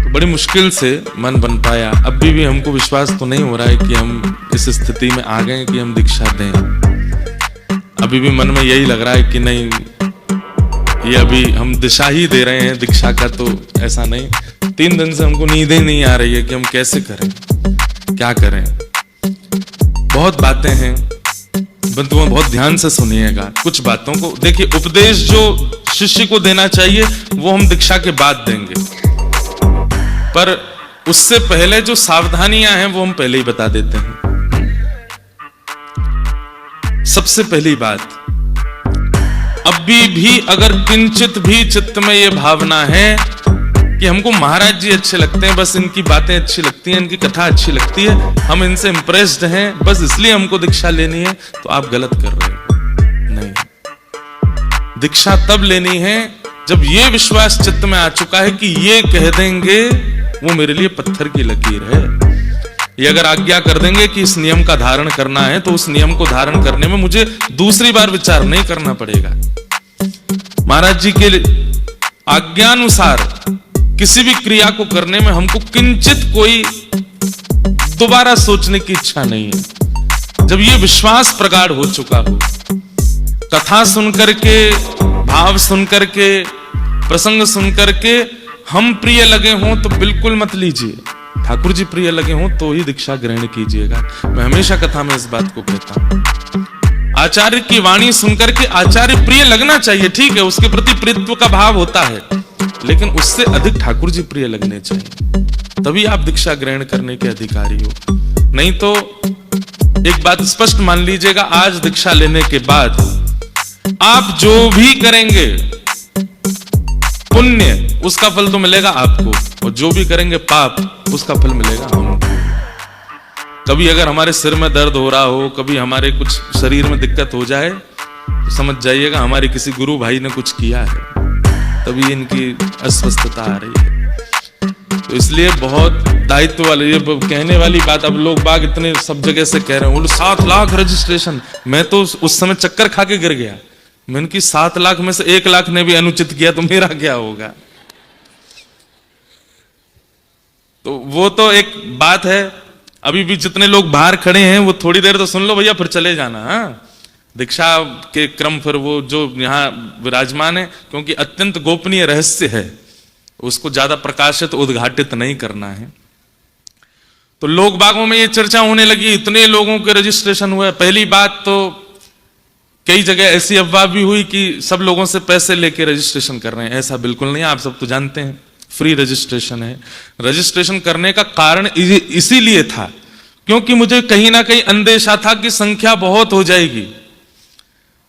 तो बड़ी मुश्किल से मन बन पाया। अभी भी हमको विश्वास तो नहीं हो रहा है कि हम इस स्थिति में आ गए कि हम दीक्षा दें। अभी भी मन में यही लग रहा है कि नहीं, ये अभी हम दिशा ही दे रहे हैं दीक्षा का, तो ऐसा नहीं। 3 दिन से हमको नींद ही नहीं आ रही है कि हम कैसे करें, क्या करें। बहुत बातें हैं, बंधुओं बहुत ध्यान से सुनिएगा कुछ बातों को। देखिए, उपदेश जो शिष्य को देना चाहिए वो हम दीक्षा के बाद देंगे, पर उससे पहले जो सावधानियां हैं वो हम पहले ही बता देते हैं। सबसे पहली बात, अभी भी अगर किंचित भी चित्त में ये भावना है कि हमको महाराज जी अच्छे लगते हैं, बस इनकी बातें अच्छी लगती हैं, इनकी कथा अच्छी लगती है, हम इनसे इंप्रेस्ड हैं, बस इसलिए हमको दीक्षा लेनी है, तो आप गलत कर रहे हो। नहीं, दीक्षा तब लेनी है जब ये विश्वास चित्त में आ चुका है कि ये कह देंगे वो मेरे लिए पत्थर की लकीर है। ये अगर आज्ञा कर देंगे कि इस नियम का धारण करना है, तो उस नियम को धारण करने में मुझे दूसरी बार विचार नहीं करना पड़ेगा। महाराज जी के आज्ञानुसार किसी भी क्रिया को करने में हमको किंचित कोई दोबारा सोचने की इच्छा नहीं है। जब ये विश्वास प्रगाढ़ हो चुका हो, कथा सुनकर के, भाव सुनकर के, प्रसंग सुनकर के हम प्रिय लगे हों तो बिल्कुल मत लीजिए। ठाकुर जी प्रिय लगे हों तो ही दीक्षा ग्रहण कीजिएगा। मैं हमेशा कथा में इस बात को कहता हूं। आचार्य की वाणी सुनकर के आचार्य प्रिय लगना चाहिए, ठीक है, उसके प्रति प्रीत्व का भाव होता है, लेकिन उससे अधिक ठाकुर जी प्रिय लगने चाहिए, तभी आप दीक्षा ग्रहण करने के अधिकारी हो। नहीं तो एक बात स्पष्ट मान लीजिएगा, आज दीक्षा लेने के बाद आप जो भी करेंगे पुण्य उसका फल तो मिलेगा आपको, और जो भी करेंगे पाप उसका फल मिलेगा हमको। कभी अगर हमारे सिर में दर्द हो रहा हो, कभी हमारे कुछ शरीर में दिक्कत हो जाए, तो समझ जाइएगा हमारे किसी गुरु भाई ने कुछ किया है, तभी इनकी अस्वस्थता आ रही है। तो इसलिए बहुत दायित्व वाले, ये कहने वाली बात अब लोग बाग इतने सब जगह से कह रहे हैं, 7 लाख रजिस्ट्रेशन। मैं तो उस समय चक्कर खा के गिर गया। मैंने कि 7 लाख में से 1 लाख ने भी अनुचित किया तो मेरा क्या होगा। तो वो तो एक बात है। अभी भी जितने लोग बाहर खड़े हैं वो थोड़ी देर तो सुन लो भैया, फिर चले जाना। हाँ, दीक्षा के क्रम फिर वो जो यहाँ विराजमान है, क्योंकि अत्यंत गोपनीय रहस्य है, उसको ज्यादा प्रकाशित उद्घाटित नहीं करना है। तो लोग बागों में ये चर्चा होने लगी, इतने लोगों के रजिस्ट्रेशन हुए। पहली बात तो कई जगह ऐसी अफवाह भी हुई कि सब लोगों से पैसे लेके रजिस्ट्रेशन कर रहे हैं। ऐसा बिल्कुल नहीं, आप सब तो जानते हैं फ्री रजिस्ट्रेशन है। रजिस्ट्रेशन करने का कारण इसीलिए था क्योंकि मुझे कहीं ना कहीं अंदेशा था कि संख्या बहुत हो जाएगी,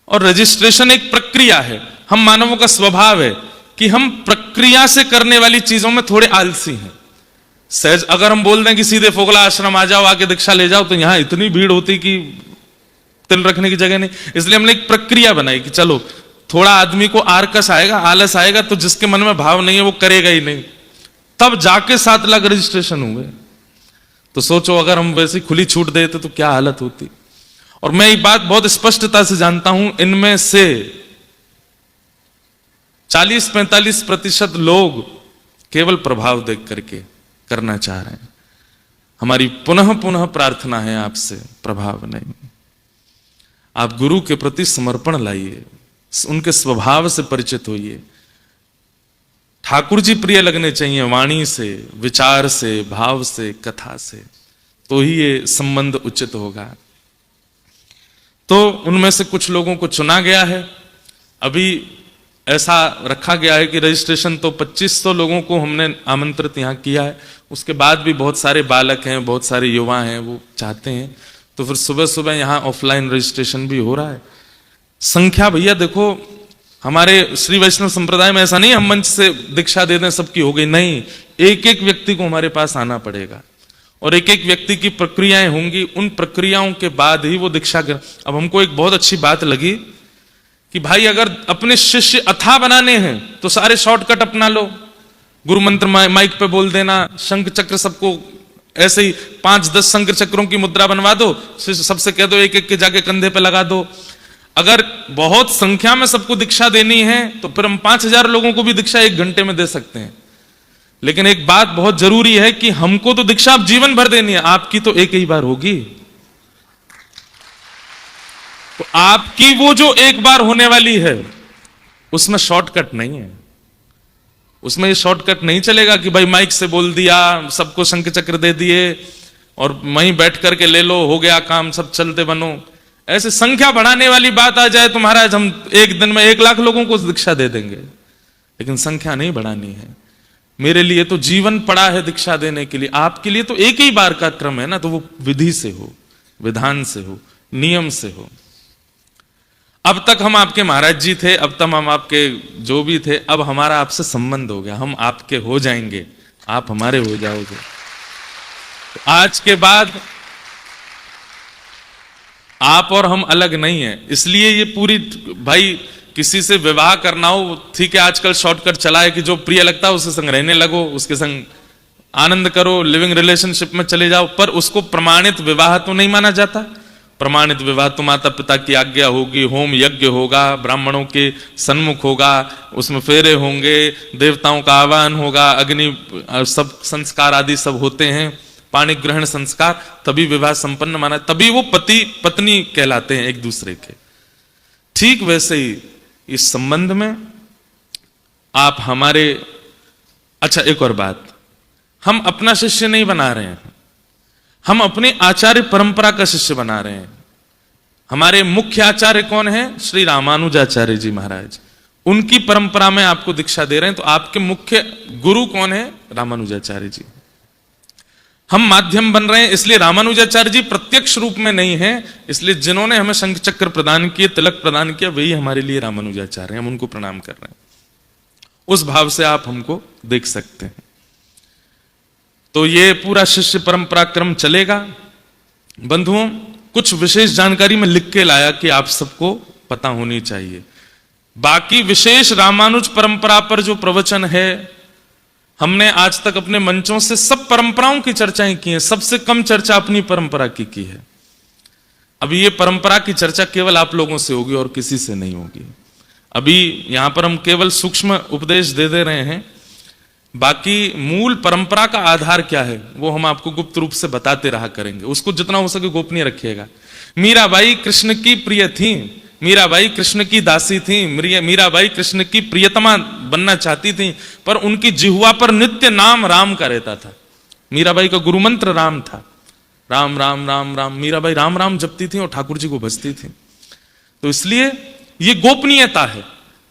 और रजिस्ट्रेशन एक प्रक्रिया है। हम मानवों का स्वभाव है कि हम प्रक्रिया से करने वाली चीजों में थोड़े आलसी हैं। सहज अगर हम बोल दें कि सीधे फोगला आश्रम आ जाओ, आके दीक्षा ले जाओ, तो यहां इतनी भीड़ होती कि तिल रखने की जगह नहीं। इसलिए हमने एक प्रक्रिया बनाई कि चलो थोड़ा आदमी को आरकस आएगा, आलस आएगा, तो जिसके मन में भाव नहीं है वो करेगा ही नहीं। तब जाके 7 लाख रजिस्ट्रेशन हुए। तो सोचो अगर हम वैसी खुली छूट देते तो क्या हालत होती। और मैं एक बात बहुत स्पष्टता से जानता हूं, इनमें से 40-45% लोग केवल प्रभाव देख करके करना चाह रहे हैं। हमारी पुनः पुनः प्रार्थना है आपसे, प्रभाव नहीं। आप गुरु के प्रति समर्पण लाइए, उनके स्वभाव से परिचित होइए। ठाकुर जी प्रिय लगने चाहिए वाणी से, विचार से, भाव से, कथा से, तो ही ये संबंध उचित होगा। तो उनमें से कुछ लोगों को चुना गया है। अभी ऐसा रखा गया है कि रजिस्ट्रेशन तो 2500 लोगों को हमने आमंत्रित यहाँ किया है। उसके बाद भी बहुत सारे बालक हैं, बहुत सारे युवा हैं, वो चाहते हैं, तो फिर सुबह सुबह यहाँ ऑफलाइन रजिस्ट्रेशन भी हो रहा है। संख्या भैया देखो, हमारे श्री वैष्णव संप्रदाय में ऐसा नहीं हम मंच से दीक्षा दे दें सबकी हो गई, नहीं। एक एक व्यक्ति को हमारे पास आना पड़ेगा और एक एक व्यक्ति की प्रक्रियाएं होंगी। उन प्रक्रियाओं के बाद ही वो दीक्षा कर। अब हमको एक बहुत अच्छी बात लगी कि भाई अगर अपने शिष्य अथाह बनाने हैं तो सारे शॉर्टकट अपना लो। गुरु मंत्र माइक पे बोल देना, शंख चक्र सबको ऐसे ही 5-10 शंख चक्रों की मुद्रा बनवा दो, सबसे कह दो एक एक के जाके कंधे पे लगा दो। अगर बहुत संख्या में सबको दीक्षा देनी है तो फिर हम 5000 लोगों को भी दीक्षा 1 घंटे में दे सकते हैं। लेकिन एक बात बहुत जरूरी है कि हमको तो दीक्षा आप जीवन भर देनी है, आपकी तो एक ही बार होगी। तो आपकी वो जो एक बार होने वाली है उसमें शॉर्टकट नहीं है, उसमें ये शॉर्टकट नहीं चलेगा कि भाई माइक से बोल दिया, सबको शंख चक्र दे दिए और वहीं बैठ करके ले लो, हो गया काम, सब चलते बनो। ऐसे संख्या बढ़ाने वाली बात आ जाए तो महाराज हम एक दिन में 1 लाख लोगों को दीक्षा दे देंगे, लेकिन संख्या नहीं बढ़ानी है। मेरे लिए तो जीवन पड़ा है दीक्षा देने के लिए, आपके लिए तो एक ही बार का क्रम है ना, तो वो विधि से हो, विधान से हो, नियम से हो। अब तक हम आपके महाराज जी थे, अब तक हम आपके जो भी थे, अब हमारा आपसे संबंध हो गया, हम आपके हो जाएंगे, आप हमारे हो जाओगे। तो आज के बाद आप और हम अलग नहीं है। इसलिए ये पूरी, भाई किसी से विवाह करना हो, ठीक है आजकल शॉर्टकट चला है कि जो प्रिय लगता है उसके संग रहने लगो, उसके संग आनंद करो, लिविंग रिलेशनशिप में चले जाओ, पर उसको प्रमाणित विवाह तो नहीं माना जाता। प्रमाणित विवाह तो माता पिता की आज्ञा होगी, होम यज्ञ होगा, ब्राह्मणों के सन्मुख होगा, उसमें फेरे होंगे, देवताओं का आह्वान होगा, अग्नि सब संस्कार आदि सब होते हैं, पाणी ग्रहण संस्कार, तभी विवाह संपन्न माना, तभी वो पति पत्नी कहलाते हैं एक दूसरे के। ठीक वैसे ही इस संबंध में आप हमारे, अच्छा एक और बात, हम अपना शिष्य नहीं बना रहे हैं, हम अपने आचार्य परंपरा का शिष्य बना रहे हैं। हमारे मुख्य आचार्य कौन है? श्री रामानुजाचार्य जी महाराज, उनकी परंपरा में आपको दीक्षा दे रहे हैं। तो आपके मुख्य गुरु कौन है? रामानुजाचार्य जी। हम माध्यम बन रहे हैं, इसलिए रामानुजाचार्य जी प्रत्यक्ष रूप में नहीं है, इसलिए जिन्होंने हमें शंख चक्र प्रदान किए, तिलक प्रदान किया, वही हमारे लिए रामानुजाचार्य हैं, हम उनको प्रणाम कर रहे हैं। उस भाव से आप हमको देख सकते हैं। तो ये पूरा शिष्य परंपरा क्रम चलेगा। बंधुओं, कुछ विशेष जानकारी मैं लिख के लाया कि आप सबको पता होनी चाहिए। बाकी विशेष रामानुज परंपरा पर जो प्रवचन है, हमने आज तक अपने मंचों से सब परंपराओं की चर्चाएं की हैं, सबसे कम चर्चा अपनी परंपरा की है। अभी ये परंपरा की चर्चा केवल आप लोगों से होगी और किसी से नहीं होगी। अभी यहां पर हम केवल सूक्ष्म उपदेश दे रहे हैं, बाकी मूल परंपरा का आधार क्या है वो हम आपको गुप्त रूप से बताते रहा करेंगे। उसको जितना हो सके गोपनीय रखिएगा। मीराबाई कृष्ण की प्रिय थी, मीराबाई कृष्ण की दासी थी, मीराबाई कृष्ण की प्रियतमा बनना चाहती थी, पर उनकी जिह्वा पर नित्य नाम राम का रहता था। मीराबाई का गुरु मंत्र राम था, राम राम राम राम। मीराबाई राम राम जपती थी और ठाकुर जी को भजती थी। तो इसलिए ये गोपनीयता है।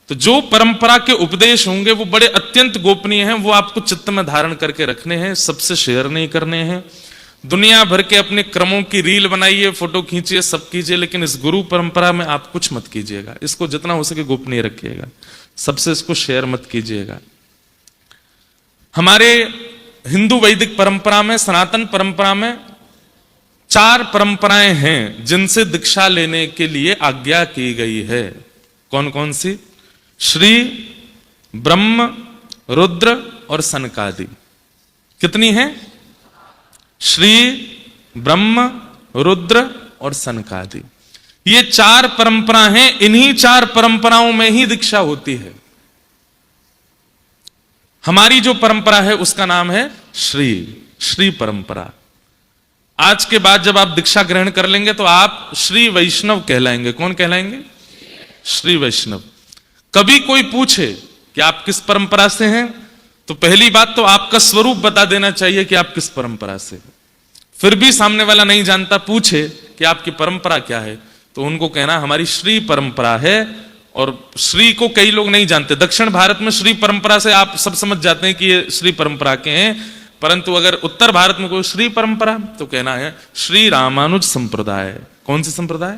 तो जो परंपरा के उपदेश होंगे वो बड़े अत्यंत गोपनीय हैं, वो आपको चित्त में धारण करके रखने हैं, सबसे शेयर नहीं करने हैं। दुनिया भर के अपने क्रमों की रील बनाइए, फोटो खींचिए, सब कीजिए, लेकिन इस गुरु परंपरा में आप कुछ मत कीजिएगा। इसको जितना हो सके गोपनीय रखिएगा, सबसे इसको शेयर मत कीजिएगा। हमारे हिंदू वैदिक परंपरा में, सनातन परंपरा में 4 परंपराएं हैं जिनसे दीक्षा लेने के लिए आज्ञा की गई है। कौन कौन सी? श्री, ब्रह्म, रुद्र और सनकादि। कितनी है? श्री, ब्रह्म, रुद्र और सनकादि। ये 4 परंपरा हैं। इन्हीं 4 परंपराओं में ही दीक्षा होती है। हमारी जो परंपरा है उसका नाम है श्री परंपरा। आज के बाद जब आप दीक्षा ग्रहण कर लेंगे तो आप श्री वैष्णव कहलाएंगे। कौन कहलाएंगे? श्री वैष्णव। कभी कोई पूछे कि आप किस परंपरा से हैं, तो पहली बात तो आपका स्वरूप बता देना चाहिए कि आप किस परंपरा से। फिर भी सामने वाला नहीं जानता, पूछे कि आपकी परंपरा क्या है, तो उनको कहना हमारी श्री परंपरा है। और श्री को कई लोग नहीं जानते। दक्षिण भारत में श्री परंपरा से आप सब समझ जाते हैं कि ये श्री परंपरा के हैं, परंतु अगर उत्तर भारत में कोई श्री परंपरा, तो कहना है श्री रामानुज संप्रदाय। कौन सी संप्रदाय?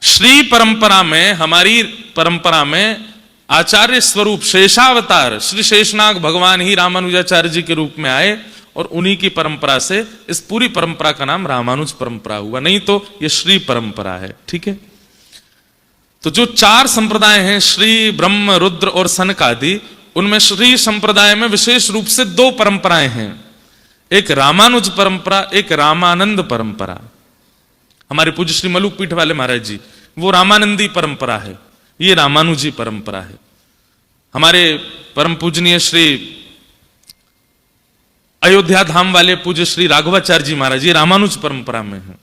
श्री परंपरा में, हमारी परंपरा में आचार्य स्वरूप शेषावतार श्री शेषनाग भगवान ही रामानुजाचार्य जी के रूप में आए और उन्हीं की परंपरा से इस पूरी परंपरा का नाम रामानुज परंपरा हुआ, नहीं तो ये श्री परंपरा है। ठीक है। तो जो 4 संप्रदाय हैं, श्री, ब्रह्म, रुद्र और सनकादि, उनमें श्री संप्रदाय में विशेष रूप से 2 परंपराएं हैं। एक रामानुज परंपरा, एक रामानंद परंपरा। हमारे पूज्य श्री मलुक पीठ वाले महाराज जी, वो रामानंदी परंपरा है, ये रामानुजी परंपरा है। हमारे परम पूजनीय श्री अयोध्या धाम वाले पूज्य श्री राघवाचार्य जी महाराज, ये रामानुज परंपरा में है।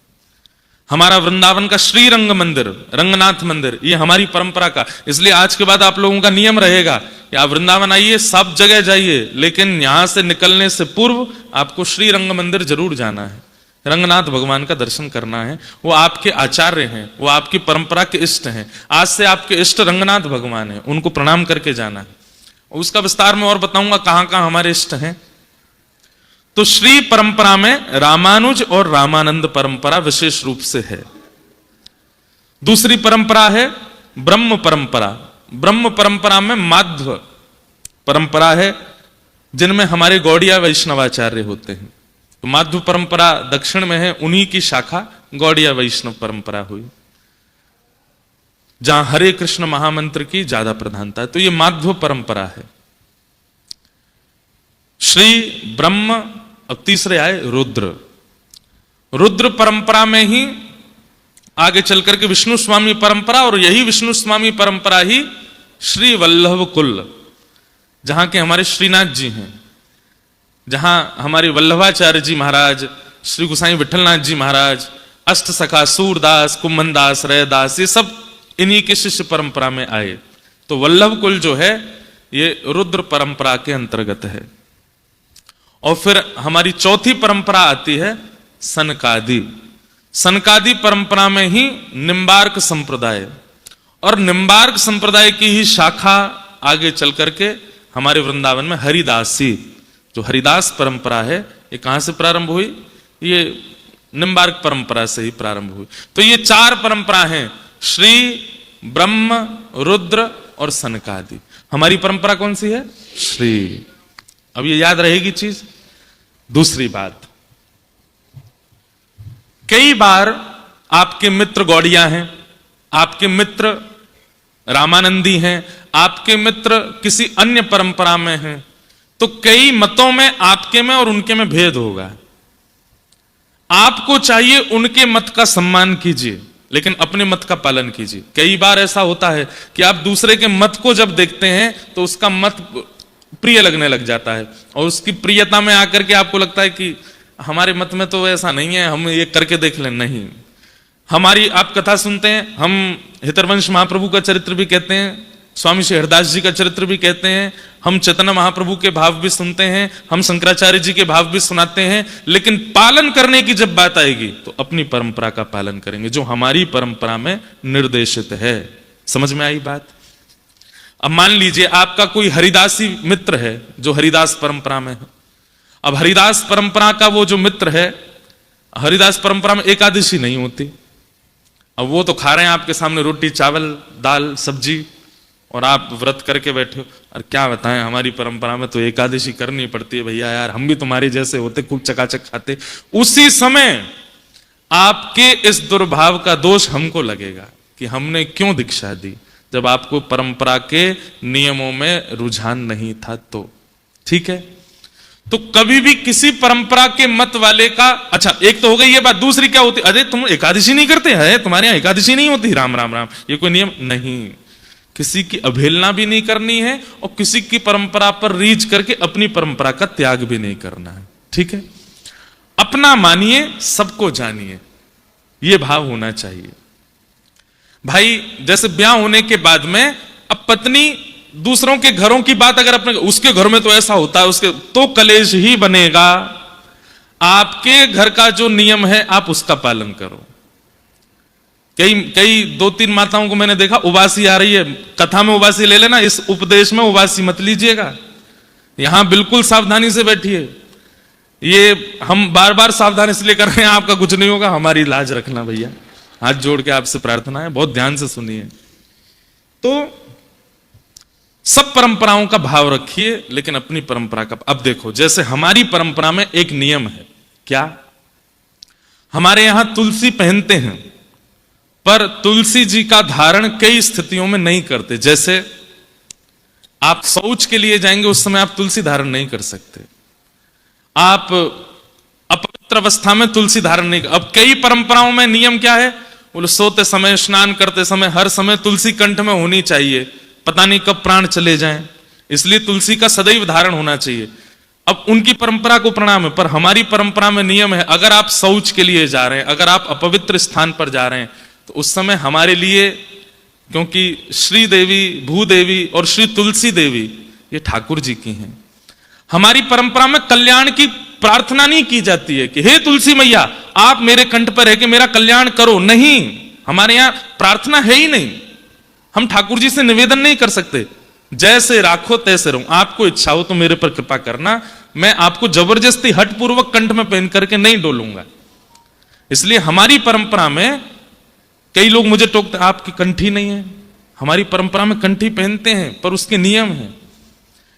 हमारा वृंदावन का श्री रंग मंदिर, रंगनाथ मंदिर, ये हमारी परंपरा का। इसलिए आज के बाद आप लोगों का नियम रहेगा कि आप वृंदावन आइए, सब जगह जाइए, लेकिन यहां से निकलने से पूर्व आपको श्री रंग मंदिर जरूर जाना है, रंगनाथ भगवान का दर्शन करना है। वो आपके आचार्य हैं, वो आपकी परंपरा के इष्ट हैं। आज से आपके इष्ट रंगनाथ भगवान हैं, उनको प्रणाम करके जाना है। उसका विस्तार में और बताऊंगा कहां कहां हमारे इष्ट हैं। तो श्री परंपरा में रामानुज और रामानंद परंपरा विशेष रूप से है। दूसरी परंपरा है ब्रह्म परंपरा। ब्रह्म परंपरा में माध्व परंपरा है, जिनमें हमारे गौड़िया वैष्णवाचार्य होते हैं। तो माध्व परंपरा दक्षिण में है, उन्हीं की शाखा गौड़िया वैष्णव परंपरा हुई, जहां हरे कृष्ण महामंत्र की ज्यादा प्रधानता है। तो ये माध्व परंपरा है। श्री ब्रह्म, अब तीसरे आए रुद्र। रुद्र परंपरा में ही आगे चल करके विष्णु स्वामी परंपरा, और यही विष्णु स्वामी परंपरा ही श्री वल्लभ कुल, जहां के हमारे श्रीनाथ जी हैं, जहां हमारे वल्लभाचार्य जी महाराज, श्री गोसाई विठलनाथ जी महाराज, अष्ट सखा सूरदास, कुम्भनदास, रैदास, ये सब इन्हीं के शिष्य परंपरा में आए। तो वल्लभ कुल जो है ये रुद्र परंपरा के अंतर्गत है। और फिर हमारी चौथी परंपरा आती है सनकादि। सनकादि परंपरा में ही निम्बार्क संप्रदाय, और निम्बार्क संप्रदाय की ही शाखा आगे चल करके हमारे वृंदावन में हरिदासी, जो हरिदास परंपरा है, ये कहां से प्रारंभ हुई? ये निम्बार्क परंपरा से ही प्रारंभ हुई। तो ये चार परंपरा हैं, श्री, ब्रह्म, रुद्र और सनकादि। हमारी परंपरा कौन सी है? श्री। अब ये याद रहेगी चीज। दूसरी बात, कई बार आपके मित्र गौड़िया हैं, आपके मित्र रामानंदी हैं, आपके मित्र किसी अन्य परंपरा में हैं, तो कई मतों में आपके में और उनके में भेद होगा। आपको चाहिए उनके मत का सम्मान कीजिए, लेकिन अपने मत का पालन कीजिए। कई बार ऐसा होता है कि आप दूसरे के मत को जब देखते हैं तो उसका मत प्रिय लगने लग जाता है, और उसकी प्रियता में आकर के आपको लगता है कि हमारे मत में तो ऐसा नहीं है, हम ये करके देख लें। नहीं, हमारी आप कथा सुनते हैं, हम हितरवंश महाप्रभु का चरित्र भी कहते हैं, स्वामी श्री हरदास जी का चरित्र भी कहते हैं, हम चैतन्य महाप्रभु के भाव भी सुनते हैं, हम शंकराचार्य जी के भाव भी सुनाते हैं, लेकिन पालन करने की जब बात आएगी तो अपनी परंपरा का पालन करेंगे, जो हमारी परंपरा में निर्देशित है। समझ में आई बात? अब मान लीजिए आपका कोई हरिदासी मित्र है जो हरिदास परंपरा में है। अब हरिदास परंपरा का वो जो मित्र है, हरिदास परंपरा में एकादशी नहीं होती। अब वो तो खा रहे हैं आपके सामने रोटी, चावल, दाल, सब्जी, और आप व्रत करके बैठे हो। और क्या बताएं, हमारी परंपरा में तो एकादशी करनी पड़ती है भैया, यार हम भी तुम्हारे जैसे होते, खूब चकाचक खाते। उसी समय आपके इस दुर्भाव का दोष हमको लगेगा कि हमने क्यों दीक्षा दी, जब आपको परंपरा के नियमों में रुझान नहीं था। तो ठीक है, तो कभी भी किसी परंपरा के मत वाले का, अच्छा एक तो हो गई ये बात। दूसरी क्या होती? अरे तुम एकादशी नहीं करते हैं, तुम्हारे यहां एकादशी नहीं होती, राम राम राम, ये कोई नियम नहीं। किसी की अवहेलना भी नहीं करनी है, और किसी की परंपरा पर रीझ करके अपनी परंपरा का त्याग भी नहीं करना है। ठीक है, अपना मानिए, सबको जानिए, यह भाव होना चाहिए। भाई जैसे ब्याह होने के बाद में अब पत्नी दूसरों के घरों की बात अगर अपने, उसके घर में तो ऐसा होता है, उसके तो कलेश ही बनेगा। आपके घर का जो नियम है आप उसका पालन करो। कई 2-3 माताओं को मैंने देखा, उबासी आ रही है, कथा में उबासी ले लेना, इस उपदेश में उबासी मत लीजिएगा। यहां बिल्कुल सावधानी से बैठिए। ये हम बार बार सावधानी इसलिए कर रहे हैं, आपका कुछ नहीं होगा, हमारी लाज रखना भैया, हाथ जोड़ के आपसे प्रार्थना है, बहुत ध्यान से सुनिए। तो सब परंपराओं का भाव रखिए, लेकिन अपनी परंपरा का। अब देखो, जैसे हमारी परंपरा में एक नियम है, क्या? हमारे यहां तुलसी पहनते हैं, पर तुलसी जी का धारण कई स्थितियों में नहीं करते। जैसे आप शौच के लिए जाएंगे, उस समय आप तुलसी धारण नहीं कर सकते। आप अपवित्र अवस्था में तुलसी धारण नहीं। अब कई परंपराओं में नियम क्या है? बोले सोते समय, स्नान करते समय, हर समय तुलसी कंठ में होनी चाहिए, पता नहीं कब प्राण चले जाएं, इसलिए तुलसी का सदैव धारण होना चाहिए। अब उनकी परंपरा को प्रणाम है, पर हमारी परंपरा में नियम है, अगर आप शौच के लिए जा रहे हैं, अगर आप अपवित्र स्थान पर जा रहे हैं, तो उस समय हमारे लिए, क्योंकि श्री देवी, भूदेवी और श्री तुलसी देवी ये ठाकुर जी की हैं, हमारी परंपरा में कल्याण की प्रार्थना नहीं की जाती है कि हे तुलसी मैया आप मेरे कंठ पर है कि मेरा कल्याण करो। नहीं, हमारे यहां प्रार्थना है ही नहीं। हम ठाकुर जी से निवेदन नहीं कर सकते, जैसे राखो तैसे रहूं, आपको इच्छा हो तो मेरे पर कृपा करना, मैं आपको जबरदस्ती हठपूर्वक कंठ में पहन करके नहीं डोलूंगा। इसलिए हमारी परंपरा में कई लोग मुझे टोकते, आपकी कंठी नहीं है। हमारी परंपरा में कंठी पहनते हैं, पर उसके नियम हैं।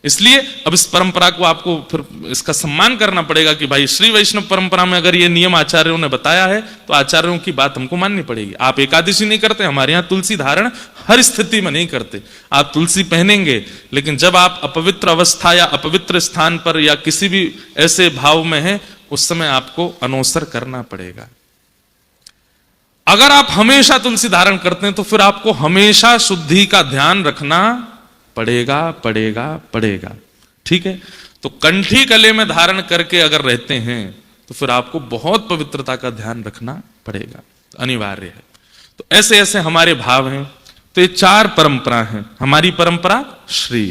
इसलिए अब इस परंपरा को आपको फिर इसका सम्मान करना पड़ेगा कि भाई श्री वैष्णव परंपरा में अगर ये नियम आचार्यों ने बताया है तो आचार्यों की बात हमको माननी पड़ेगी। आप एकादशी नहीं करते, हमारे यहाँ तुलसी धारण हर स्थिति में नहीं करते। आप तुलसी पहनेंगे, लेकिन जब आप अपवित्र अवस्था या अपवित्र स्थान पर या किसी भी ऐसे भाव में हैं, उस समय आपको अनोसर करना पड़ेगा। अगर आप हमेशा तुलसी धारण करते हैं तो फिर आपको हमेशा शुद्धि का ध्यान रखना पड़ेगा पड़ेगा पड़ेगा। ठीक है, तो कंठी गले में धारण करके अगर रहते हैं तो फिर आपको बहुत पवित्रता का ध्यान रखना पड़ेगा, अनिवार्य है। तो ऐसे ऐसे हमारे भाव हैं। तो ये 4 परंपरा हैं। हमारी परंपरा श्री,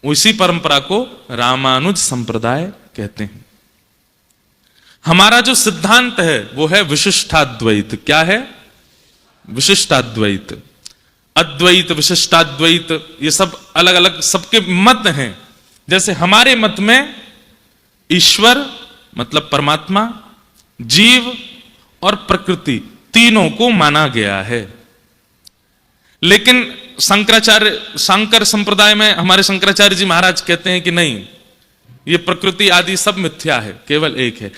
उसी परंपरा को रामानुज संप्रदाय कहते हैं। हमारा जो सिद्धांत है वो है विशिष्टाद्वैत। क्या है? विशिष्टाद्वैत। अद्वैत, विशिष्टाद्वैत, ये सब अलग अलग सबके मत हैं। जैसे हमारे मत में ईश्वर मतलब परमात्मा, जीव और प्रकृति तीनों को माना गया है। लेकिन शंकर संप्रदाय में हमारे शंकराचार्य जी महाराज कहते हैं कि नहीं, ये प्रकृति आदि सब मिथ्या है, केवल एक है।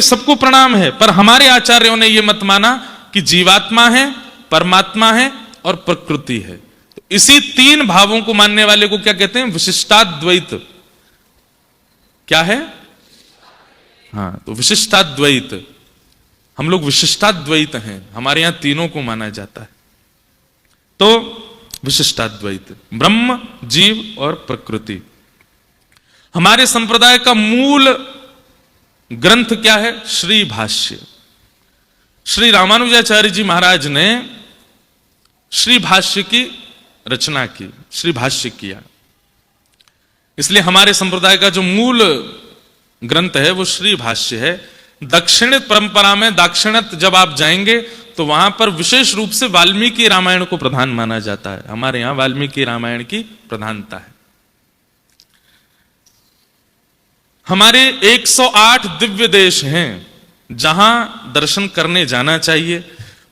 सबको प्रणाम है, पर हमारे आचार्यों ने यह मत माना कि जीवात्मा है, परमात्मा है और प्रकृति है। तो इसी 3 भावों को मानने वाले को क्या कहते हैं? विशिष्टाद्वैत। क्या है? हाँ, तो विशिष्टाद्वैत, हम लोग विशिष्टाद्वैत हैं, हमारे यहां तीनों को माना जाता है। तो विशिष्टाद्वैत, ब्रह्म, जीव और प्रकृति। हमारे संप्रदाय का मूल ग्रंथ क्या है? श्री भाष्य। श्री रामानुजाचार्य जी महाराज ने श्री भाष्य की रचना की, श्री भाष्य किया। इसलिए हमारे संप्रदाय का जो मूल ग्रंथ है वो श्री भाष्य है। दक्षिण परंपरा में, दाक्षिणात्य जब आप जाएंगे तो वहां पर विशेष रूप से वाल्मीकि रामायण को प्रधान माना जाता है। हमारे यहां वाल्मीकि रामायण की प्रधानता है। हमारे 108 दिव्य देश हैं जहां दर्शन करने जाना चाहिए,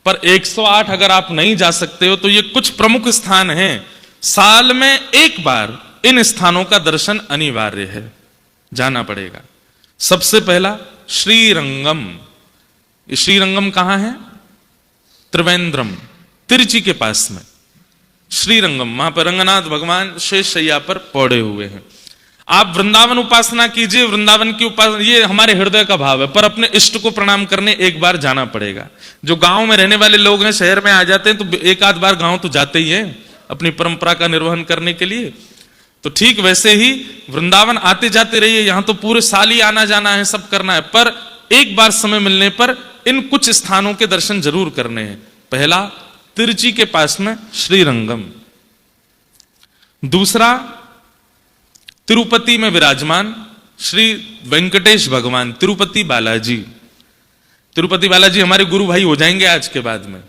पर 108 अगर आप नहीं जा सकते हो तो ये कुछ प्रमुख स्थान हैं। साल में एक बार इन स्थानों का दर्शन अनिवार्य है, जाना पड़ेगा। सबसे पहला श्रीरंगम। ये श्रीरंगम कहां है? त्रिवेंद्रम, तिरुचि के पास में श्रीरंगम। वहां पर रंगनाथ भगवान शेष शैया पर पौड़े हुए हैं। आप वृंदावन उपासना कीजिए, वृंदावन की उपासना, ये हमारे हृदय का भाव है, पर अपने इष्ट को प्रणाम करने एक बार जाना पड़ेगा। जो गांव में रहने वाले लोग हैं, शहर में आ जाते हैं तो एक आध बार गांव तो जाते ही हैं अपनी परंपरा का निर्वहन करने के लिए। तो ठीक वैसे ही वृंदावन आते जाते रहिए, यहां तो पूरे साल ही आना जाना है, सब करना है, पर एक बार समय मिलने पर इन कुछ स्थानों के दर्शन जरूर करने हैं। पहला तिरुचि के पास में श्रीरंगम। दूसरा तिरुपति में विराजमान श्री वेंकटेश भगवान, तिरुपति बालाजी। तिरुपति बालाजी हमारे गुरु भाई हो जाएंगे आज के बाद में।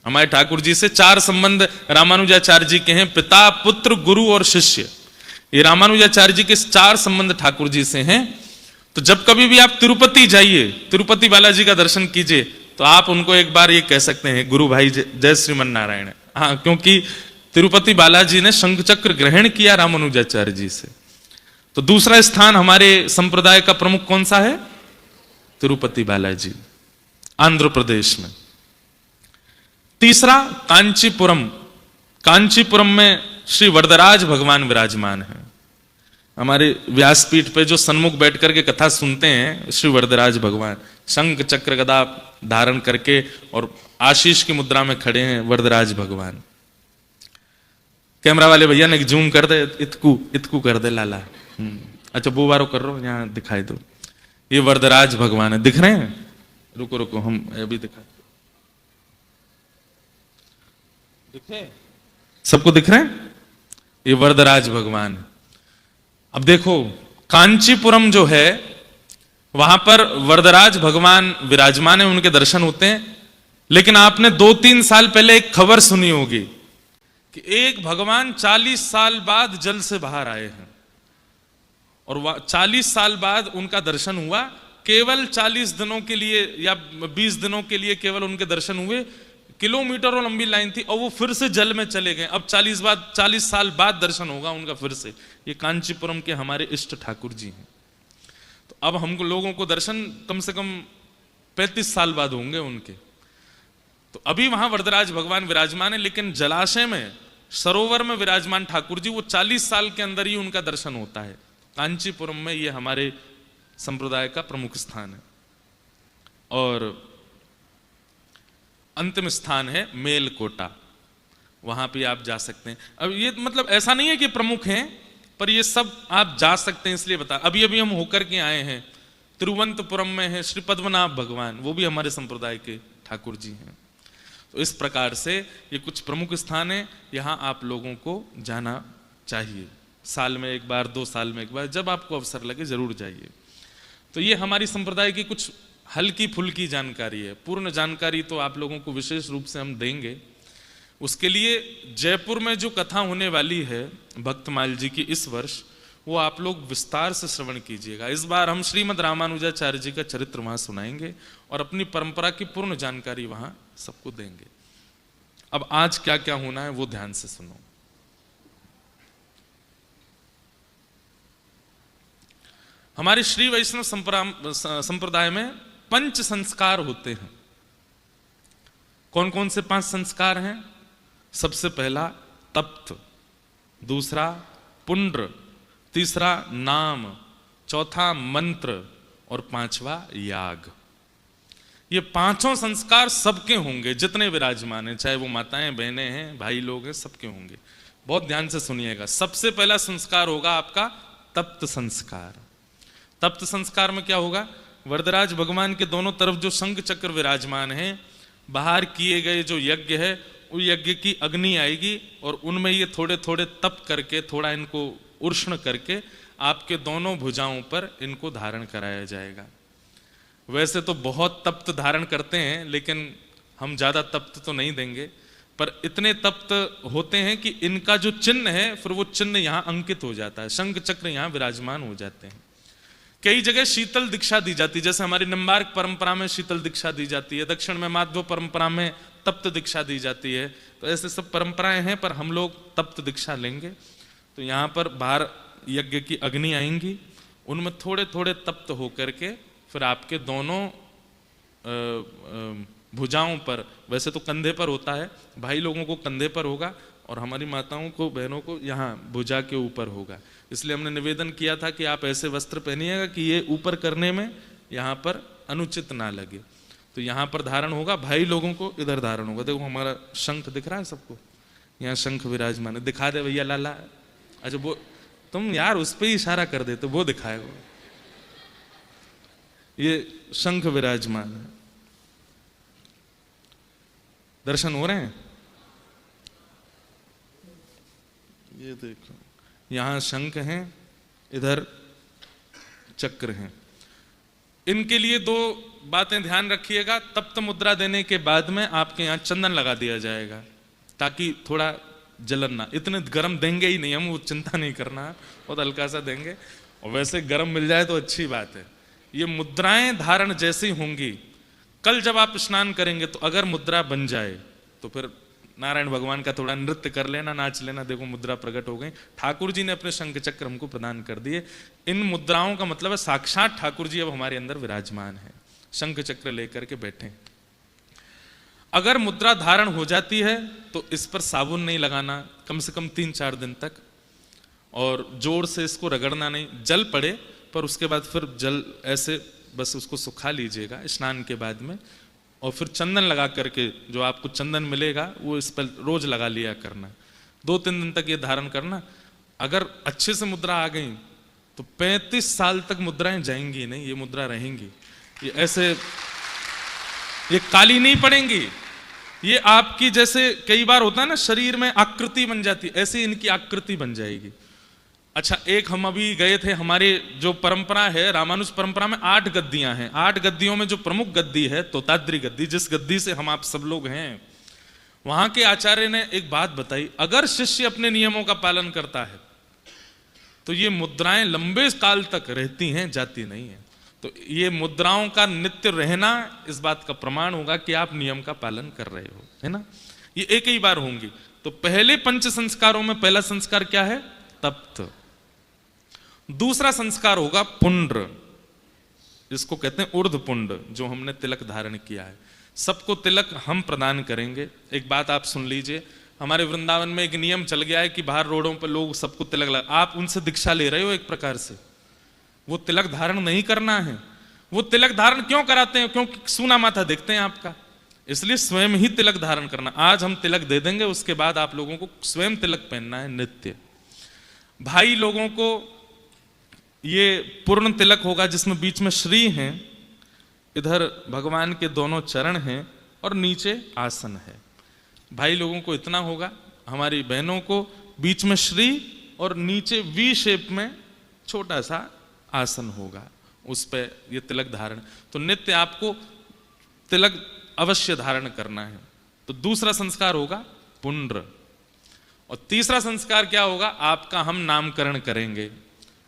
हमारे ठाकुर जी से 4 संबंध रामानुजाचार्य जी के हैं, पिता, पुत्र, गुरु और शिष्य। ये रामानुजाचार्य जी के 4 संबंध ठाकुर जी से हैं। तो जब कभी भी आप तिरुपति जाइए, तिरुपति बालाजी का दर्शन कीजिए, तो आप उनको एक बार ये कह सकते हैं, गुरु भाई जय श्रीमन नारायण। हाँ, क्योंकि तिरुपति बालाजी ने शंख चक्र ग्रहण किया रामानुजाचार्य जी से। तो दूसरा स्थान हमारे संप्रदाय का प्रमुख कौन सा है? तिरुपति बालाजी, आंध्र प्रदेश में। तीसरा कांचीपुरम। कांचीपुरम में श्री वरदराज भगवान विराजमान है। हमारे व्यासपीठ पे जो सन्मुख बैठ करके कथा सुनते हैं, श्री वरदराज भगवान शंख चक्र गदा धारण करके और आशीष की मुद्रा में खड़े हैं वरदराज भगवान। कैमरा वाले भैया ने जूम कर दे, इतकू इतकू कर दे लाला। अच्छा वो बारो कर रहा हूं, यहाँ दिखाई दो। ये वरदराज भगवान है, दिख रहे हैं? रुको रुको, हम अभी दिखा, दिखे? सबको दिख रहे हैं? ये वरदराज भगवान है। अब देखो कांचीपुरम जो है वहां पर वरदराज भगवान विराजमान है, उनके दर्शन होते हैं। लेकिन आपने 2-3 साल पहले एक खबर सुनी होगी कि एक भगवान 40 साल बाद जल से बाहर आए हैं और 40 साल बाद उनका दर्शन हुआ। केवल 40 दिनों के लिए या 20 दिनों के लिए केवल उनके दर्शन हुए। किलोमीटरों लंबी लाइन थी और वो फिर से जल में चले गए। अब 40 साल बाद दर्शन होगा उनका फिर से। ये कांचीपुरम के हमारे इष्ट ठाकुर जी हैं। तो अब हमको लोगों को दर्शन कम से कम 35 साल बाद होंगे उनके। तो अभी वहां वरदराज भगवान विराजमान है, लेकिन जलाशय में, सरोवर में विराजमान ठाकुर जी, वो 40 साल के अंदर ही उनका दर्शन होता है। कांचीपुरम में ये हमारे संप्रदाय का प्रमुख स्थान है। और अंतिम स्थान है मेलकोटा, वहां पे आप जा सकते हैं। अब ये मतलब ऐसा नहीं है कि प्रमुख हैं, पर ये सब आप जा सकते हैं, इसलिए बता। अभी अभी हम होकर के आए हैं, तिरुवनंतपुरम में है श्री पद्मनाभ भगवान, वो भी हमारे संप्रदाय के ठाकुर जी हैं। तो इस प्रकार से ये कुछ प्रमुख स्थान है, यहाँ आप लोगों को जाना चाहिए। साल में एक बार, 2 साल में एक बार, जब आपको अवसर लगे जरूर जाइए। तो ये हमारी संप्रदाय की कुछ हल्की फुल्की जानकारी है। पूर्ण जानकारी तो आप लोगों को विशेष रूप से हम देंगे। उसके लिए जयपुर में जो कथा होने वाली है भक्तमाल जी की इस वर्ष, वो आप लोग विस्तार से श्रवण कीजिएगा। इस बार हम श्रीमद् रामानुजाचार्य जी का चरित्र वहां सुनाएंगे और अपनी परंपरा की पूर्ण जानकारी वहां सबको देंगे। अब आज क्या क्या होना है वो ध्यान से सुनो। हमारे श्री वैष्णव संप्रदाय में 5 संस्कार होते हैं। कौन कौन से 5 संस्कार हैं? सबसे पहला तप्त, दूसरा पुंड्र, तीसरा नाम, चौथा मंत्र और 5वां याग। ये 5 संस्कार सबके होंगे, जितने विराजमान हैं, चाहे वो माताएं, बहनें हैं, भाई लोग हैं, सबके होंगे। बहुत ध्यान से सुनिएगा। सबसे पहला संस्कार होगा आपका तप्त संस्कार। तप्त संस्कार में क्या होगा? वरदराज भगवान के दोनों तरफ जो शंख चक्र विराजमान हैं, बाहर किए गए जो यज्ञ है, वो यज्ञ की अग्नि आएगी और उनमें ये थोड़े थोड़े तप करके, थोड़ा इनको उष्ण करके आपके दोनों भुजाओं पर इनको धारण कराया जाएगा। वैसे तो बहुत तप्त धारण करते हैं, लेकिन हम ज्यादा तप्त तो नहीं देंगे, पर इतने तप्त होते हैं कि इनका जो चिन्ह है, फिर वो चिन्ह यहाँ अंकित हो जाता है। शंख चक्र यहाँ विराजमान हो जाते हैं। कई जगह शीतल दीक्षा दी जाती है, जैसे हमारी निम्बार्क परंपरा में शीतल दीक्षा दी जाती है, दक्षिण में माधव परंपरा में तप्त दीक्षा दी जाती है। तो ऐसे सब परंपराएं हैं, पर हम लोग तप्त दीक्षा लेंगे। तो यहाँ पर बाहर यज्ञ की अग्नि आएंगी, उनमें थोड़े थोड़े तप्त होकर के फिर आपके दोनों भुजाओं पर, वैसे तो कंधे पर होता है, भाई लोगों को कंधे पर होगा और हमारी माताओं को, बहनों को यहाँ भुजा के ऊपर होगा। इसलिए हमने निवेदन किया था कि आप ऐसे वस्त्र पहनिएगा कि ये ऊपर करने में यहाँ पर अनुचित ना लगे। तो यहाँ पर धारण होगा, भाई लोगों को इधर धारण होगा। देखो हमारा शंख दिख रहा है सबको, यहाँ शंख विराजमान है। दिखा दे भैया लाला। अच्छा वो तुम यार उस पर ही इशारा कर देते, वो दिखाएगा। ये शंख विराजमान है, दर्शन हो रहे हैं? ये देखो यहां शंख हैं, इधर चक्र हैं। इनके लिए 2 बातें ध्यान रखिएगा। तप्त मुद्रा देने के बाद में आपके यहाँ चंदन लगा दिया जाएगा, ताकि थोड़ा जलन ना। इतने गरम देंगे ही नहीं हम, वो चिंता नहीं करना, बहुत हल्का सा देंगे। और वैसे गरम मिल जाए तो अच्छी बात है। ये मुद्राएं धारण जैसी होंगी, कल जब आप स्नान करेंगे तो अगर मुद्रा बन जाए तो फिर नारायण भगवान का थोड़ा नृत्य कर लेना, नाच लेना। देखो मुद्रा प्रकट हो गई, ठाकुर जी ने अपने शंख चक्र हमको प्रदान कर दिए। इन मुद्राओं का मतलब है साक्षात ठाकुर जी अब हमारे अंदर विराजमान है, शंख चक्र लेकर के बैठे। अगर मुद्रा धारण हो जाती है तो इस पर साबुन नहीं लगाना कम से कम 3-4 दिन तक, और जोर से इसको रगड़ना नहीं। जल पड़े पर उसके बाद फिर जल ऐसे बस उसको सुखा लीजिएगा स्नान के बाद में, और फिर चंदन लगा करके, जो आपको चंदन मिलेगा वो इस पर रोज लगा लिया करना। 2-3 दिन तक ये धारण करना। अगर अच्छे से मुद्रा आ गई तो 35 साल तक मुद्राएं जाएंगी नहीं, ये मुद्रा रहेंगी, ये ऐसे ये काली नहीं पड़ेंगी। ये आपकी जैसे कई बार होता है ना शरीर में आकृति बन जाती, ऐसे इनकी आकृति बन जाएगी। अच्छा, एक हम अभी गए थे, हमारे जो परंपरा है रामानुज परंपरा में 8 गद्दियां हैं। 8 गद्दियों में जो प्रमुख गद्दी है तोताद्री गद्दी, जिस गद्दी से हम आप सब लोग हैं, वहां के आचार्य ने एक बात बताई, अगर शिष्य अपने नियमों का पालन करता है तो ये मुद्राएं लंबे काल तक रहती हैं, जाती नहीं है। तो ये मुद्राओं का नित्य रहना इस बात का प्रमाण होगा कि आप नियम का पालन कर रहे हो, है ना। ये एक ही बार होंगी। तो पहले 5 संस्कारों में पहला संस्कार क्या है? तप्त। दूसरा संस्कार होगा पुंड्र, जिसको कहते हैं ऊर्ध्व पुंड, जो हमने तिलक धारण किया है। सबको तिलक हम प्रदान करेंगे। एक बात आप सुन लीजिए, हमारे वृंदावन में एक नियम चल गया है कि बाहर रोडों पर लोग सबको तिलक लगा, आप उनसे दीक्षा ले रहे हो एक प्रकार से। वो तिलक धारण नहीं करना है। वो तिलक धारण क्यों कराते हैं? क्योंकि सूना माथा देखते हैं आपका, इसलिए स्वयं ही तिलक धारण करना। आज हम तिलक दे देंगे, उसके बाद आप लोगों को स्वयं तिलक पहनना है नित्य। भाई लोगों को ये पूर्ण तिलक होगा, जिसमें बीच में श्री हैं, इधर भगवान के दोनों चरण हैं और नीचे आसन है। भाई लोगों को इतना होगा, हमारी बहनों को बीच में श्री और नीचे वी शेप में छोटा सा आसन होगा, उस पे ये तिलक धारण। तो नित्य आपको तिलक अवश्य धारण करना है। तो दूसरा संस्कार होगा पुंड्र। और तीसरा संस्कार क्या होगा? आपका हम नामकरण करेंगे।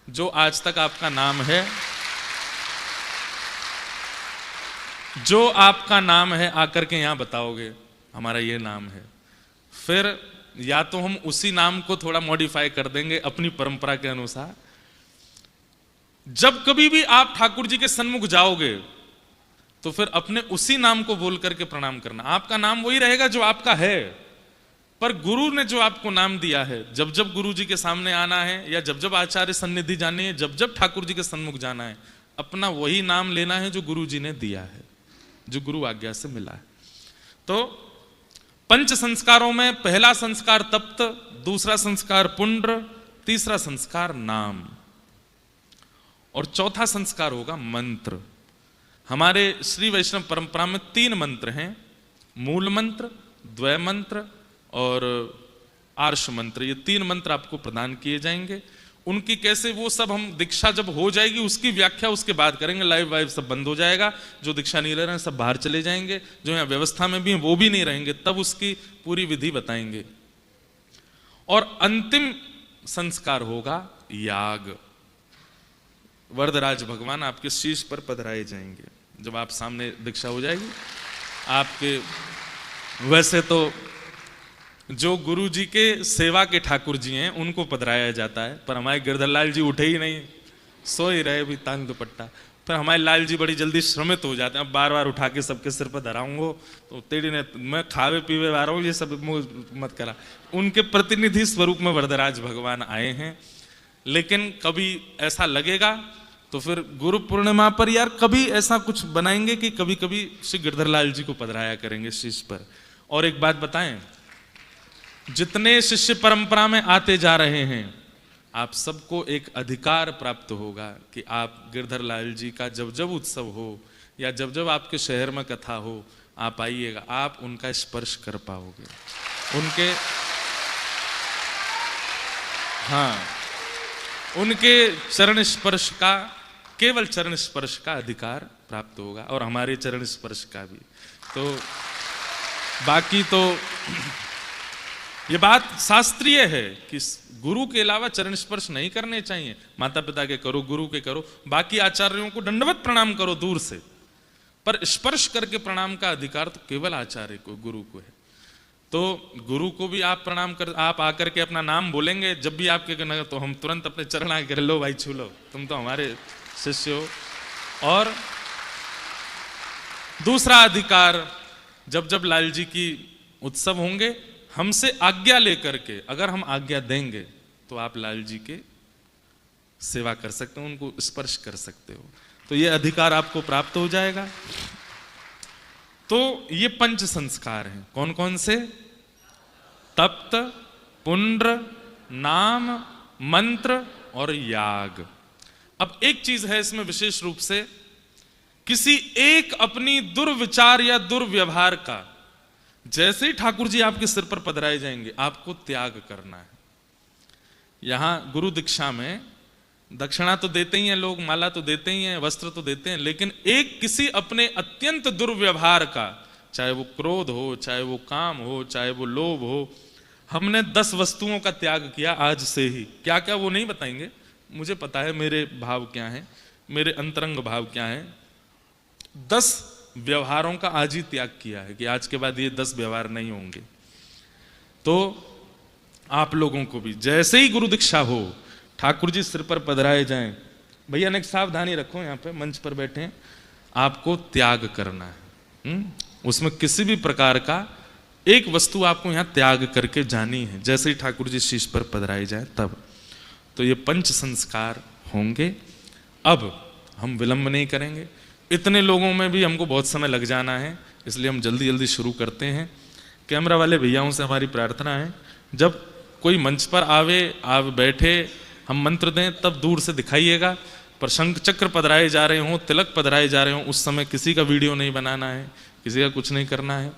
जो आज तक आपका नाम है, जो आपका नाम है आकर के यहां बताओगे हमारा ये नाम है। फिर या तो हम उसी नाम को थोड़ा मॉडिफाई कर देंगे अपनी परंपरा के अनुसार। जब कभी भी आप ठाकुर जी के सन्मुख जाओगे तो फिर अपने उसी नाम को बोल करके प्रणाम करना। आपका नाम वही रहेगा जो आपका है, पर गुरु ने जो आपको नाम दिया है, जब जब गुरु जी के सामने आना है या जब जब आचार्य सन्निधि जानी है, जब जब ठाकुर जी के सन्मुख जाना है, अपना वही नाम लेना है जो गुरु जी ने दिया है, जो गुरु आज्ञा से मिला है। तो 5 संस्कारों में पहला संस्कार तप्त, दूसरा संस्कार पुंड्र, तीसरा संस्कार नाम और चौथा संस्कार होगा मंत्र। हमारे श्री वैष्णव परंपरा में 3 मंत्र हैं, मूल मंत्र, द्वय मंत्र और आर्ष मंत्र। ये 3 मंत्र आपको प्रदान किए जाएंगे। उनकी कैसे, वो सब हम दीक्षा जब हो जाएगी उसकी व्याख्या उसके बाद करेंगे। लाइव वाइव सब बंद हो जाएगा, जो दीक्षा नहीं ले रहे हैं सब बाहर चले जाएंगे, जो यहाँ व्यवस्था में भी हैं वो भी नहीं रहेंगे, तब उसकी पूरी विधि बताएंगे। और अंतिम संस्कार होगा याग। वरदराज भगवान आपके शीश पर पधराए जाएंगे जब आप सामने दीक्षा हो जाएगी आपके। वैसे तो जो गुरु जी के सेवा के ठाकुर जी हैं उनको पधराया जाता है, पर हमारे गिरधर लाल जी उठे ही नहीं, सो ही रहे भी तांग दुपट्टा। फिर हमारे लाल जी बड़ी जल्दी श्रमित हो जाते हैं, अब बार बार उठा के सबके सिर पर धराऊंगो तो तेरी ने मैं खावे पीवे आ रहा हूँ, ये सब मत करा। उनके प्रतिनिधि स्वरूप में वरदराज भगवान आए हैं। लेकिन कभी ऐसा लगेगा तो फिर गुरु पूर्णिमा पर यार कभी ऐसा कुछ बनाएंगे कि कभी कभी श्री गिरधर लाल जी को पधराया करेंगे शीश पर। और एक बात बताएं, जितने शिष्य परंपरा में आते जा रहे हैं आप सबको एक अधिकार प्राप्त होगा कि आप गिरधर लाल जी का जब जब उत्सव हो या जब जब आपके शहर में कथा हो आप आइएगा, आप उनका स्पर्श कर पाओगे, उनके उनके चरण स्पर्श का, केवल चरण स्पर्श का अधिकार प्राप्त होगा और हमारे चरण स्पर्श का भी। तो बाकी तो ये बात शास्त्रीय है कि गुरु के अलावा चरण स्पर्श नहीं करने चाहिए। माता पिता के करो, गुरु के करो, बाकी आचार्यों को दंडवत प्रणाम करो दूर से, पर स्पर्श करके प्रणाम का अधिकार तो केवल आचार्य को, गुरु को है। तो गुरु को भी आप प्रणाम कर, आप आकर के अपना नाम बोलेंगे जब भी आपके कहना, तो हम तुरंत अपने चरण आके लो भाई छू लो, तुम तो हमारे शिष्य हो। और दूसरा अधिकार, जब जब लाल जी की उत्सव होंगे हमसे आज्ञा लेकर के, अगर हम आज्ञा देंगे तो आप लाल जी के सेवा कर सकते हो, उनको स्पर्श कर सकते हो, तो ये अधिकार आपको प्राप्त हो जाएगा। तो ये 5 संस्कार हैं, कौन कौन से? तप्त, पुंड्र, नाम, मंत्र और याग। अब एक चीज है इसमें विशेष रूप से, किसी एक अपनी दुर्विचार या दुर्व्यवहार का जैसे ही ठाकुर जी आपके सिर पर पधराए जाएंगे आपको त्याग करना है। यहां गुरु दीक्षा में दक्षिणा तो देते ही हैं लोग, माला तो देते ही हैं, वस्त्र तो देते हैं, लेकिन एक किसी अपने अत्यंत दुर्व्यवहार का, चाहे वो क्रोध हो, चाहे वो काम हो, चाहे वो लोभ हो, हमने 10 वस्तुओं का त्याग किया आज से ही। क्या क्या वो नहीं बताएंगे, मुझे पता है मेरे भाव क्या हैं, मेरे अंतरंग भाव क्या हैं। 10 व्यवहारों का आज ही त्याग किया है कि आज के बाद ये 10 व्यवहार नहीं होंगे। तो आप लोगों को भी जैसे ही गुरु दीक्षा हो, ठाकुर जी सिर पर पधराए जाएं, भैया ने सावधानी रखो, यहाँ पे मंच पर बैठे हैं, आपको त्याग करना है। उसमें किसी भी प्रकार का एक वस्तु आपको यहाँ त्याग करके जानी है, जैसे ही ठाकुर जी शीश पर पधराए जाए तब। तो ये पंच संस्कार होंगे। अब हम विलंब नहीं करेंगे, इतने लोगों में भी हमको बहुत समय लग जाना है, इसलिए हम जल्दी जल्दी शुरू करते हैं। कैमरा वाले भैयाओं से हमारी प्रार्थना है, जब कोई मंच पर आवे बैठे, हम मंत्र दें तब दूर से दिखाइएगा, पर शंख चक्र पधराए जा रहे हों, तिलक पधराए जा रहे हों, उस समय किसी का वीडियो नहीं बनाना है, किसी का कुछ नहीं करना है।